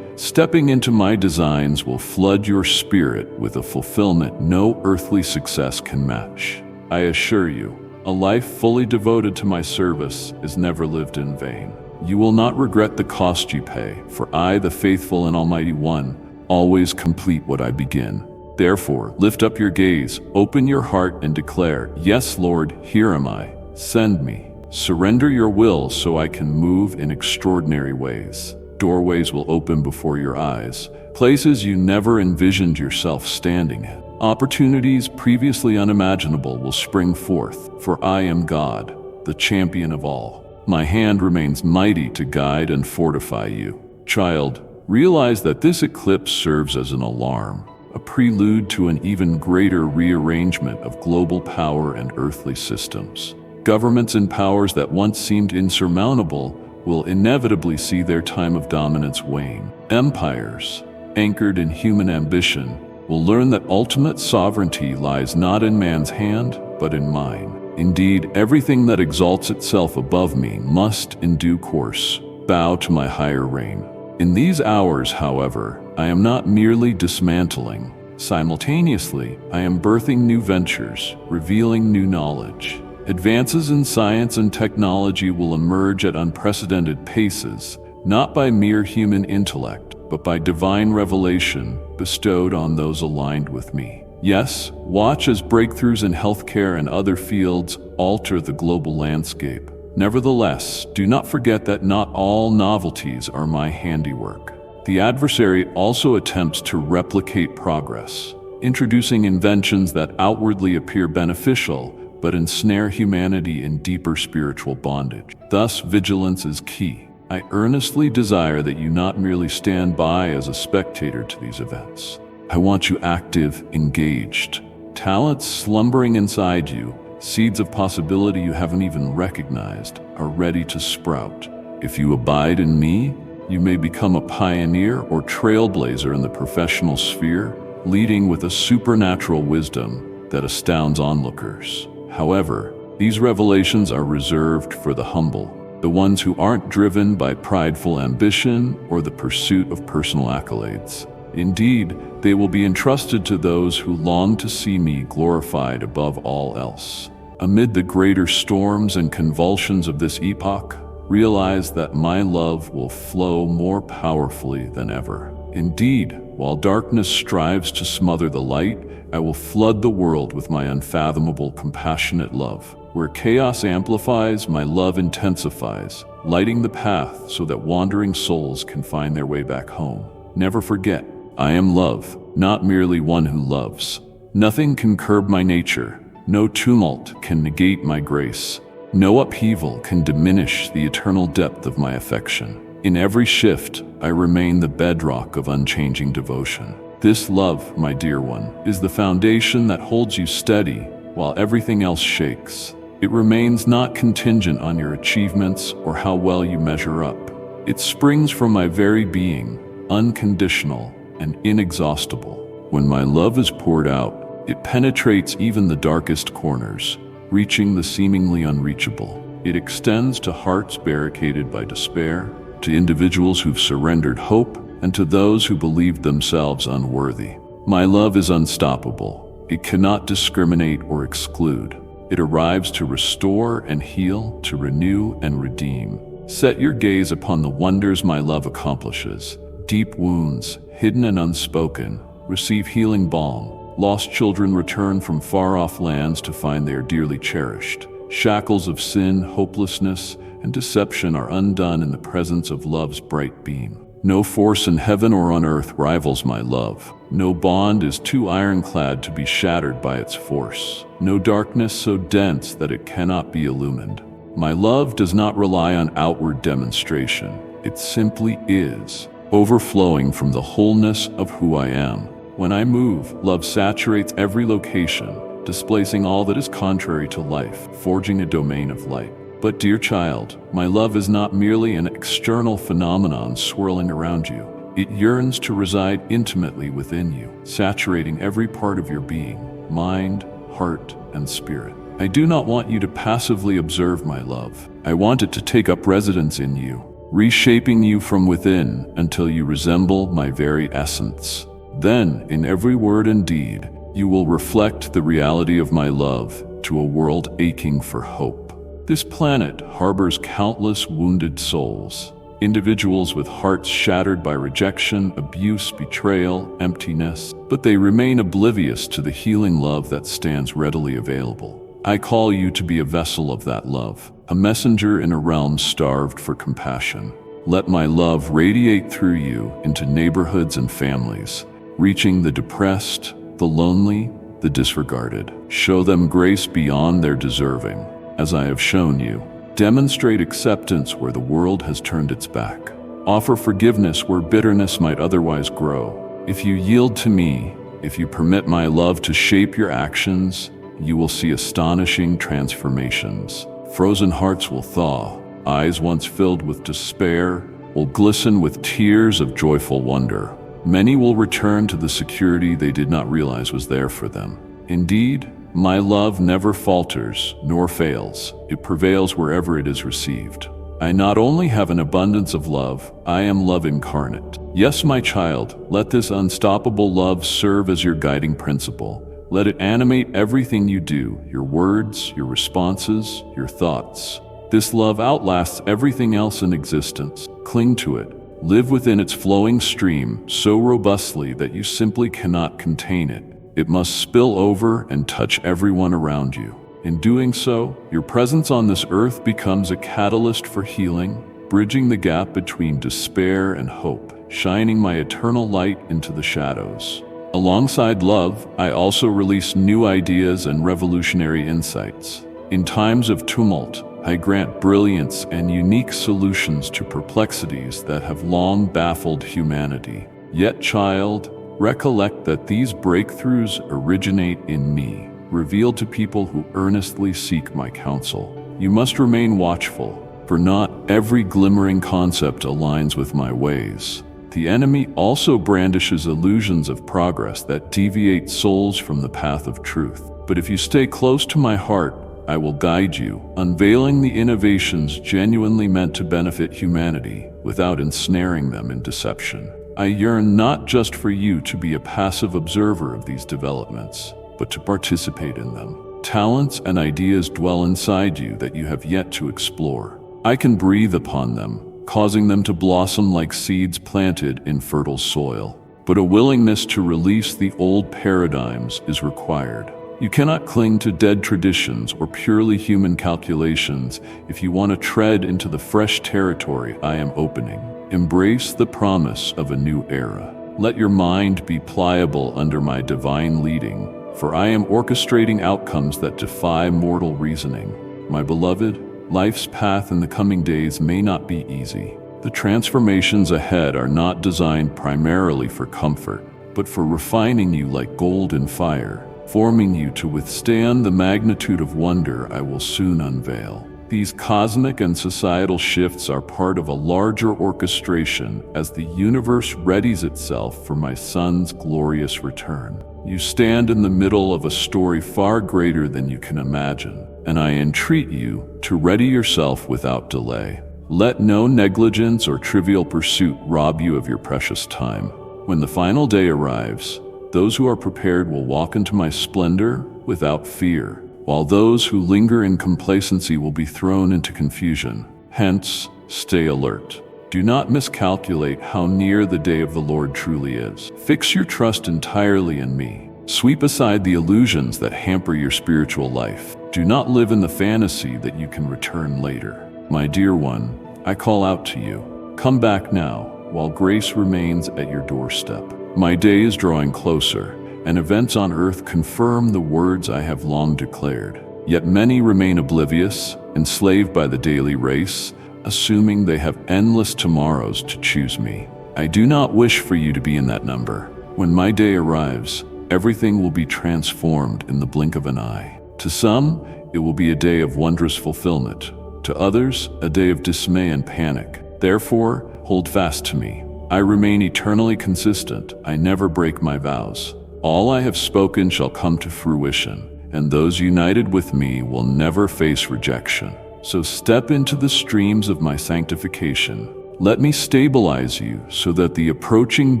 stepping into my designs will flood your spirit with a fulfillment no earthly success can match. I assure you, a life fully devoted to my service is never lived in vain. You will not regret the cost you pay, for I, the faithful and Almighty One, always complete what I begin. Therefore, lift up your gaze, open your heart, and declare, "Yes, Lord, here am I. Send me." Surrender your will so I can move in extraordinary ways. Doorways will open before your eyes, places you never envisioned yourself standing in. Opportunities previously unimaginable will spring forth, for I am God, the champion of all. My hand remains mighty to guide and fortify you. Child, realize that this eclipse serves as an alarm, a prelude to an even greater rearrangement of global power and earthly systems. Governments and powers that once seemed insurmountable will inevitably see their time of dominance wane. Empires, anchored in human ambition, will learn that ultimate sovereignty lies not in man's hand, but in mine. Indeed, everything that exalts itself above me must, in due course, bow to my higher reign. In these hours, however, I am not merely dismantling. Simultaneously, I am birthing new ventures, revealing new knowledge. Advances in science and technology will emerge at unprecedented paces, not by mere human intellect, but by divine revelation bestowed on those aligned with me. Yes, watch as breakthroughs in healthcare and other fields alter the global landscape. Nevertheless, do not forget that not all novelties are my handiwork. The adversary also attempts to replicate progress, introducing inventions that outwardly appear beneficial, but ensnare humanity in deeper spiritual bondage. Thus, vigilance is key. I earnestly desire that you not merely stand by as a spectator to these events. I want you active, engaged. Talents slumbering inside you, seeds of possibility you haven't even recognized, are ready to sprout. If you abide in me, you may become a pioneer or trailblazer in the professional sphere, leading with a supernatural wisdom that astounds onlookers. However, these revelations are reserved for the humble, the ones who aren't driven by prideful ambition or the pursuit of personal accolades. Indeed, they will be entrusted to those who long to see me glorified above all else. Amid the greater storms and convulsions of this epoch, realize that my love will flow more powerfully than ever. Indeed, while darkness strives to smother the light, I will flood the world with my unfathomable, compassionate love. Where chaos amplifies, my love intensifies, lighting the path so that wandering souls can find their way back home. Never forget, I am love, not merely one who loves. Nothing can curb my nature. No tumult can negate my grace. No upheaval can diminish the eternal depth of my affection. In every shift, I remain the bedrock of unchanging devotion. This love, my dear one, is the foundation that holds you steady while everything else shakes. It remains not contingent on your achievements or how well you measure up. It springs from my very being, unconditional and inexhaustible. When my love is poured out, it penetrates even the darkest corners, reaching the seemingly unreachable. It extends to hearts barricaded by despair, to individuals who've surrendered hope, and to those who believed themselves unworthy. My love is unstoppable. It cannot discriminate or exclude. It arrives to restore and heal, to renew and redeem. Set your gaze upon the wonders my love accomplishes. Deep wounds, hidden and unspoken, receive healing balm. Lost children return from far-off lands to find they are dearly cherished. Shackles of sin, hopelessness, and deception are undone in the presence of love's bright beam. No force in heaven or on earth rivals my love. No bond is too ironclad to be shattered by its force. No darkness so dense that it cannot be illumined. My love does not rely on outward demonstration. It simply is, overflowing from the wholeness of who I am. When I move, love saturates every location, displacing all that is contrary to life, forging a domain of light. But dear child, my love is not merely an external phenomenon swirling around you. It yearns to reside intimately within you, saturating every part of your being, mind, heart and spirit. I do not want you to passively observe my love. I want it to take up residence in you, reshaping you from within until you resemble my very essence. Then, in every word and deed, you will reflect the reality of my love to a world aching for hope. This planet harbors countless wounded souls, individuals with hearts shattered by rejection, abuse, betrayal, emptiness, but they remain oblivious to the healing love that stands readily available. I call you to be a vessel of that love, a messenger in a realm starved for compassion. Let my love radiate through you into neighborhoods and families, reaching the depressed, the lonely, the disregarded. Show them grace beyond their deserving, as I have shown you. Demonstrate acceptance where the world has turned its back. Offer forgiveness where bitterness might otherwise grow. If you yield to me, if you permit my love to shape your actions, you will see astonishing transformations. Frozen hearts will thaw. Eyes once filled with despair will glisten with tears of joyful wonder. Many will return to the security they did not realize was there for them. Indeed, my love never falters nor fails. It prevails wherever it is received. I not only have an abundance of love, I am love incarnate. Yes, my child, let this unstoppable love serve as your guiding principle. Let it animate everything you do, your words, your responses, your thoughts. This love outlasts everything else in existence. Cling to it. Live within its flowing stream so robustly that you simply cannot contain it. It must spill over and touch everyone around you. In doing so, your presence on this earth becomes a catalyst for healing, bridging the gap between despair and hope, shining my eternal light into the shadows. Alongside love, I also release new ideas and revolutionary insights. In times of tumult, I grant brilliance and unique solutions to perplexities that have long baffled humanity. Yet, child, recollect that these breakthroughs originate in me, revealed to people who earnestly seek my counsel. You must remain watchful, for not every glimmering concept aligns with my ways. The enemy also brandishes illusions of progress that deviate souls from the path of truth. But if you stay close to my heart, I will guide you, unveiling the innovations genuinely meant to benefit humanity without ensnaring them in deception. I yearn not just for you to be a passive observer of these developments, but to participate in them. Talents and ideas dwell inside you that you have yet to explore. I can breathe upon them, causing them to blossom like seeds planted in fertile soil. But a willingness to release the old paradigms is required. You cannot cling to dead traditions or purely human calculations if you want to tread into the fresh territory I am opening. Embrace the promise of a new era. Let your mind be pliable under my divine leading, for I am orchestrating outcomes that defy mortal reasoning. My beloved, life's path in the coming days may not be easy. The transformations ahead are not designed primarily for comfort, but for refining you like gold in fire, forming you to withstand the magnitude of wonder I will soon unveil. These cosmic and societal shifts are part of a larger orchestration as the universe readies itself for my son's glorious return. You stand in the middle of a story far greater than you can imagine, and I entreat you to ready yourself without delay. Let no negligence or trivial pursuit rob you of your precious time. When the final day arrives, those who are prepared will walk into my splendor without fear, while those who linger in complacency will be thrown into confusion. Hence, stay alert. Do not miscalculate how near the day of the Lord truly is. Fix your trust entirely in me. Sweep aside the illusions that hamper your spiritual life. Do not live in the fantasy that you can return later. My dear one, I call out to you. Come back now, while grace remains at your doorstep. My day is drawing closer, and events on earth confirm the words I have long declared. Yet many remain oblivious, enslaved by the daily race, assuming they have endless tomorrows to choose me. I do not wish for you to be in that number. When my day arrives, everything will be transformed in the blink of an eye. To some, it will be a day of wondrous fulfillment. To others, a day of dismay and panic. Therefore, hold fast to me. I remain eternally consistent. I never break my vows. All I have spoken shall come to fruition, and those united with me will never face rejection. So step into the streams of my sanctification. Let me stabilize you so that the approaching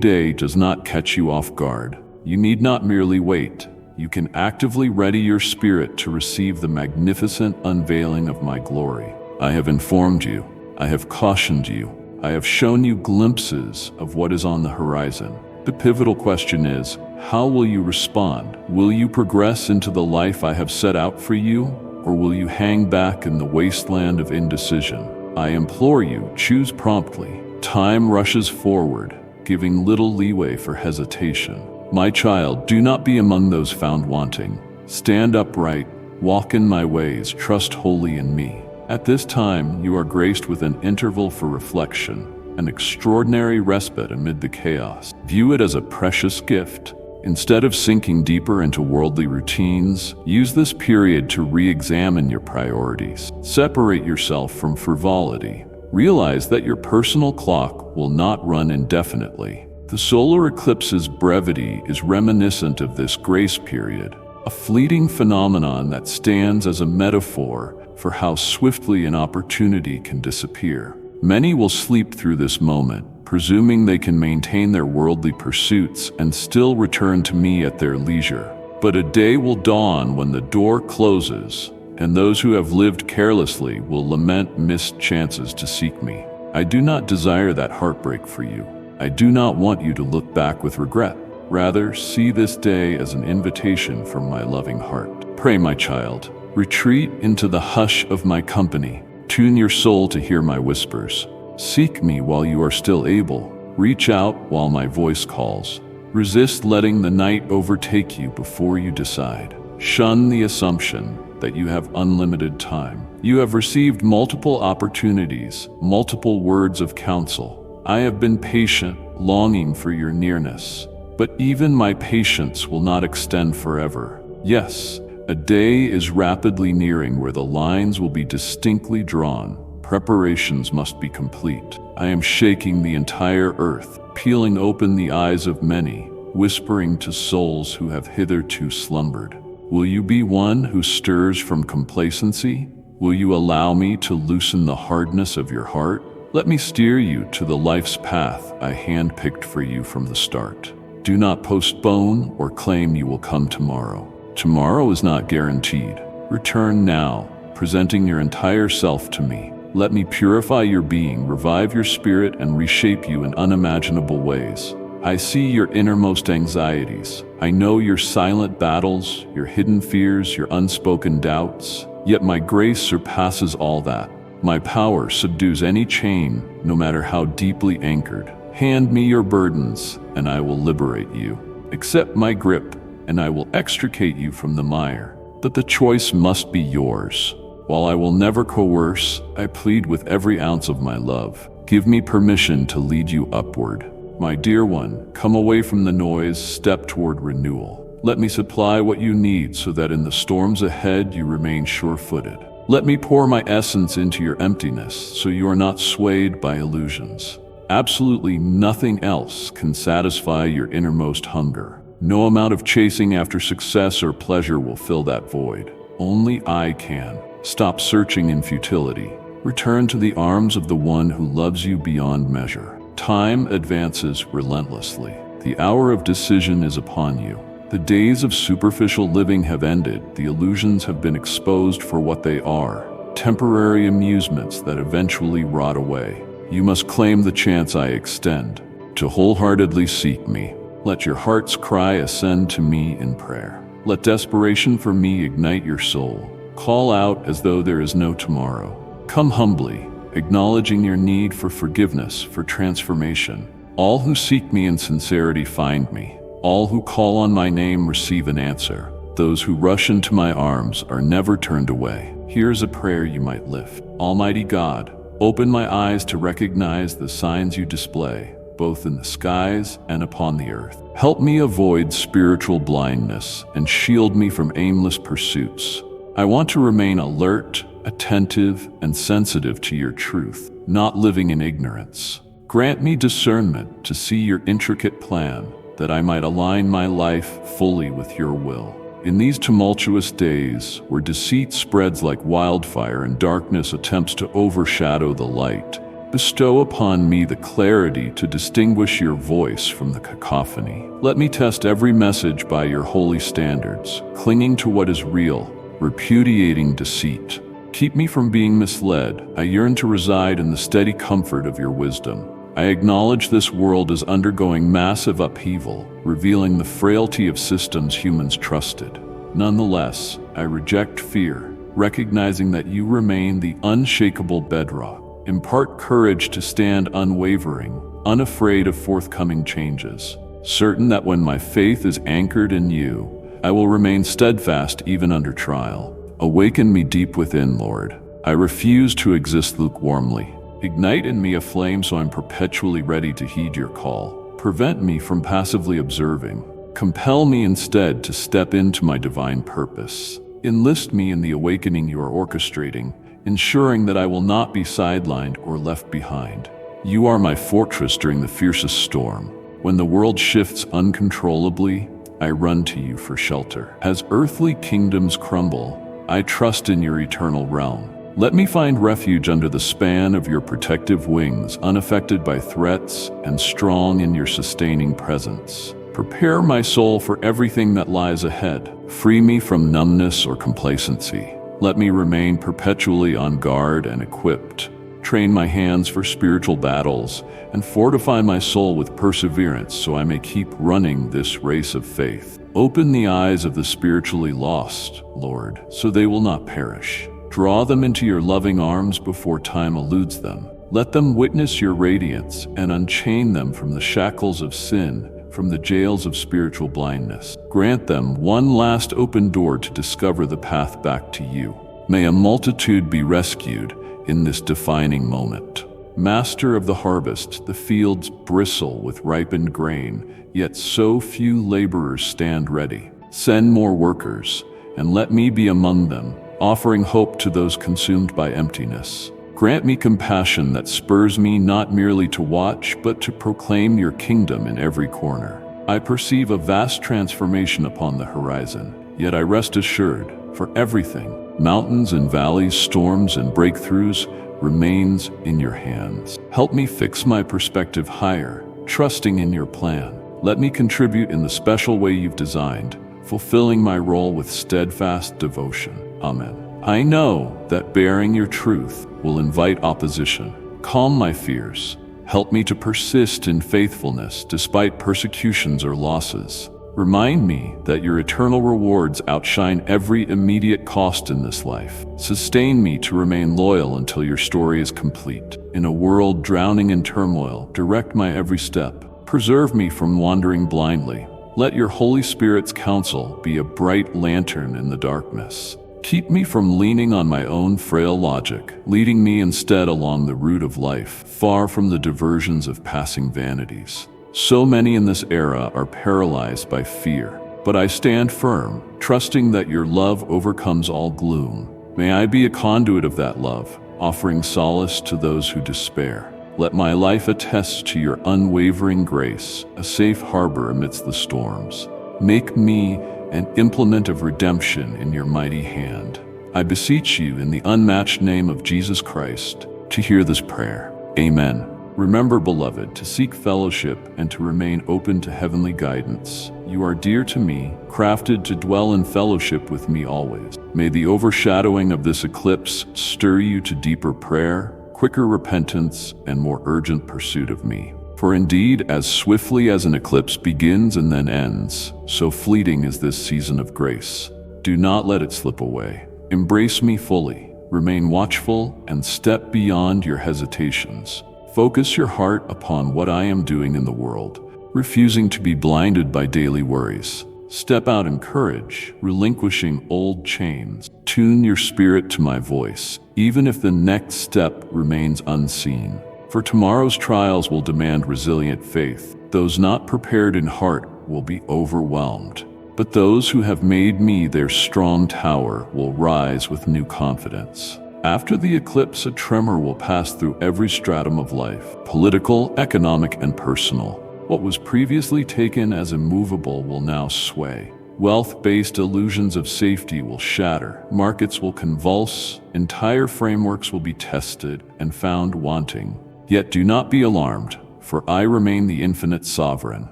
day does not catch you off guard. You need not merely wait. You can actively ready your spirit to receive the magnificent unveiling of my glory. I have informed you. I have cautioned you. I have shown you glimpses of what is on the horizon. The pivotal question is, how will you respond? Will you progress into the life I have set out for you, or will you hang back in the wasteland of indecision? I implore you, choose promptly. Time rushes forward, giving little leeway for hesitation. My child, do not be among those found wanting. Stand upright, walk in my ways, trust wholly in me. At this time, you are graced with an interval for reflection, an extraordinary respite amid the chaos. View it as a precious gift. Instead of sinking deeper into worldly routines, use this period to re-examine your priorities. Separate yourself from frivolity. Realize that your personal clock will not run indefinitely. The solar eclipse's brevity is reminiscent of this grace period, a fleeting phenomenon that stands as a metaphor for how swiftly an opportunity can disappear. Many will sleep through this moment, presuming they can maintain their worldly pursuits and still return to me at their leisure. But a day will dawn when the door closes, and those who have lived carelessly will lament missed chances to seek me. I do not desire that heartbreak for you. I do not want you to look back with regret. Rather, see this day as an invitation from my loving heart. Pray, my child. Retreat into the hush of my company. Tune your soul to hear my whispers. Seek me while you are still able. Reach out while my voice calls. Resist letting the night overtake you before you decide. Shun the assumption that you have unlimited time. You have received multiple opportunities, multiple words of counsel. I have been patient, longing for your nearness. But even my patience will not extend forever. Yes, a day is rapidly nearing where the lines will be distinctly drawn. Preparations must be complete. I am shaking the entire earth, peeling open the eyes of many, whispering to souls who have hitherto slumbered. Will you be one who stirs from complacency? Will you allow me to loosen the hardness of your heart? Let me steer you to the life's path I handpicked for you from the start. Do not postpone or claim you will come tomorrow. Tomorrow is not guaranteed. Return now, presenting your entire self to me. Let me purify your being, revive your spirit, and reshape you in unimaginable ways. I see your innermost anxieties. I know your silent battles, your hidden fears, your unspoken doubts. Yet my grace surpasses all that. My power subdues any chain, no matter how deeply anchored. Hand me your burdens, and I will liberate you. Accept my grip, and I will extricate you from the mire. But the choice must be yours. While I will never coerce, I plead with every ounce of my love. Give me permission to lead you upward. My dear one, come away from the noise, step toward renewal. Let me supply what you need so that in the storms ahead you remain sure-footed. Let me pour my essence into your emptiness so you are not swayed by illusions. Absolutely nothing else can satisfy your innermost hunger. No amount of chasing after success or pleasure will fill that void. Only I can. Stop searching in futility. Return to the arms of the one who loves you beyond measure. Time advances relentlessly. The hour of decision is upon you. The days of superficial living have ended. The illusions have been exposed for what they are, temporary amusements that eventually rot away. You must claim the chance I extend to wholeheartedly seek me. Let your heart's cry ascend to me in prayer. Let desperation for me ignite your soul. Call out as though there is no tomorrow. Come humbly, acknowledging your need for forgiveness, for transformation. All who seek me in sincerity find me. All who call on my name receive an answer. Those who rush into my arms are never turned away. Here's a prayer you might lift. Almighty God, open my eyes to recognize the signs you display, both in the skies and upon the earth. Help me avoid spiritual blindness and shield me from aimless pursuits. I want to remain alert, attentive, and sensitive to your truth, not living in ignorance. Grant me discernment to see your intricate plan, that I might align my life fully with your will. In these tumultuous days, where deceit spreads like wildfire and darkness attempts to overshadow the light, bestow upon me the clarity to distinguish your voice from the cacophony. Let me test every message by your holy standards, clinging to what is real, repudiating deceit. Keep me from being misled. I yearn to reside in the steady comfort of your wisdom. I acknowledge this world is undergoing massive upheaval, revealing the frailty of systems humans trusted. Nonetheless, I reject fear, recognizing that you remain the unshakable bedrock. Impart courage to stand unwavering, unafraid of forthcoming changes, certain that when my faith is anchored in you, I will remain steadfast even under trial. Awaken me deep within, Lord. I refuse to exist lukewarmly. Ignite in me a flame so I'm perpetually ready to heed your call. Prevent me from passively observing. Compel me instead to step into my divine purpose. Enlist me in the awakening you are orchestrating, ensuring that I will not be sidelined or left behind. You are my fortress during the fiercest storm. When the world shifts uncontrollably, I run to you for shelter. As earthly kingdoms crumble, I trust in your eternal realm. Let me find refuge under the span of your protective wings, unaffected by threats and strong in your sustaining presence. Prepare my soul for everything that lies ahead. Free me from numbness or complacency. Let me remain perpetually on guard and equipped. Train my hands for spiritual battles and fortify my soul with perseverance so I may keep running this race of faith. Open the eyes of the spiritually lost, Lord, so they will not perish. Draw them into your loving arms before time eludes them. Let them witness your radiance and unchain them from the shackles of sin, from the jails of spiritual blindness. Grant them one last open door to discover the path back to you. May a multitude be rescued in this defining moment. Master of the harvest, the fields bristle with ripened grain, yet so few laborers stand ready. Send more workers, and let me be among them, offering hope to those consumed by emptiness. Grant me compassion that spurs me not merely to watch, but to proclaim your kingdom in every corner. I perceive a vast transformation upon the horizon, yet I rest assured, for everything, mountains and valleys, storms and breakthroughs, remains in your hands. Help me fix my perspective higher, trusting in your plan. Let me contribute in the special way you've designed, fulfilling my role with steadfast devotion. Amen. I know that bearing your truth will invite opposition. Calm my fears. Help me to persist in faithfulness despite persecutions or losses. Remind me that your eternal rewards outshine every immediate cost in this life. Sustain me to remain loyal until your story is complete. In a world drowning in turmoil, direct my every step. Preserve me from wandering blindly. Let your Holy Spirit's counsel be a bright lantern in the darkness. Keep me from leaning on my own frail logic, leading me instead along the route of life, far from the diversions of passing vanities. So many in this era are paralyzed by fear, but I stand firm, trusting that your love overcomes all gloom. May I be a conduit of that love, offering solace to those who despair. Let my life attest to your unwavering grace, a safe harbor amidst the storms. Make me an implement of redemption in your mighty hand. I beseech you in the unmatched name of Jesus Christ to hear this prayer. Amen. Remember, beloved, to seek fellowship and to remain open to heavenly guidance. You are dear to me, crafted to dwell in fellowship with me always. May the overshadowing of this eclipse stir you to deeper prayer, quicker repentance, and more urgent pursuit of me. For indeed, as swiftly as an eclipse begins and then ends, so fleeting is this season of grace. Do not let it slip away. Embrace me fully, remain watchful, and step beyond your hesitations. Focus your heart upon what I am doing in the world, refusing to be blinded by daily worries. Step out in courage, relinquishing old chains. Tune your spirit to my voice, even if the next step remains unseen. For tomorrow's trials will demand resilient faith. Those not prepared in heart will be overwhelmed. But those who have made me their strong tower will rise with new confidence. After the eclipse, a tremor will pass through every stratum of life, political, economic, and personal. What was previously taken as immovable will now sway. Wealth-based illusions of safety will shatter. Markets will convulse. Entire frameworks will be tested and found wanting. Yet do not be alarmed, for I remain the infinite sovereign.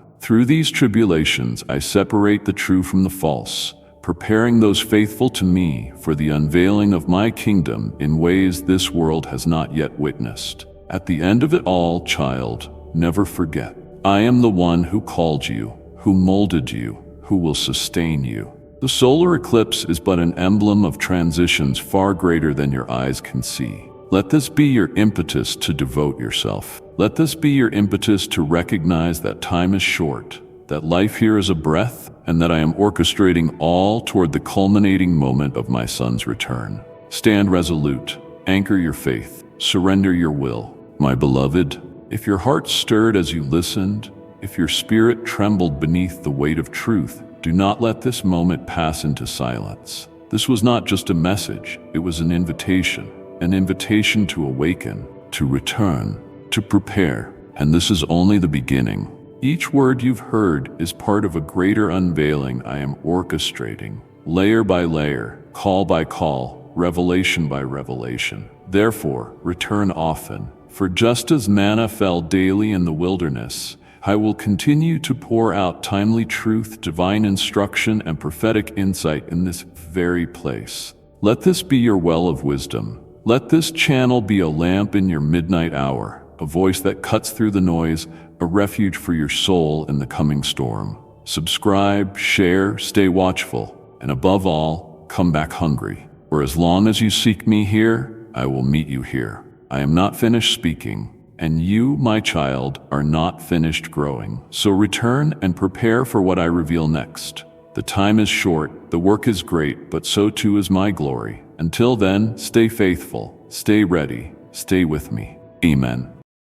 Through these tribulations I separate the true from the false, preparing those faithful to me for the unveiling of my kingdom in ways this world has not yet witnessed. At the end of it all, child, never forget, I am the one who called you, who molded you, who will sustain you. The solar eclipse is but an emblem of transitions far greater than your eyes can see. Let this be your impetus to devote yourself. Let this be your impetus to recognize that time is short, that life here is a breath, and that I am orchestrating all toward the culminating moment of my son's return. Stand resolute, anchor your faith, surrender your will. My beloved, if your heart stirred as you listened, if your spirit trembled beneath the weight of truth, do not let this moment pass into silence. This was not just a message, it was an invitation to awaken, to return, to prepare, and this is only the beginning. Each word you've heard is part of a greater unveiling I am orchestrating, layer by layer, call by call, revelation by revelation. Therefore, return often, for just as manna fell daily in the wilderness, I will continue to pour out timely truth, divine instruction, and prophetic insight in this very place. Let this be your well of wisdom. Let this channel be a lamp in your midnight hour, a voice that cuts through the noise, a refuge for your soul in the coming storm. Subscribe, share, stay watchful, and above all, come back hungry. For as long as you seek me here, I will meet you here. I am not finished speaking, and you, my child, are not finished growing. So return and prepare for what I reveal next. The time is short, the work is great, but so too is my glory. Until then, stay faithful, stay ready, stay with me. Amen.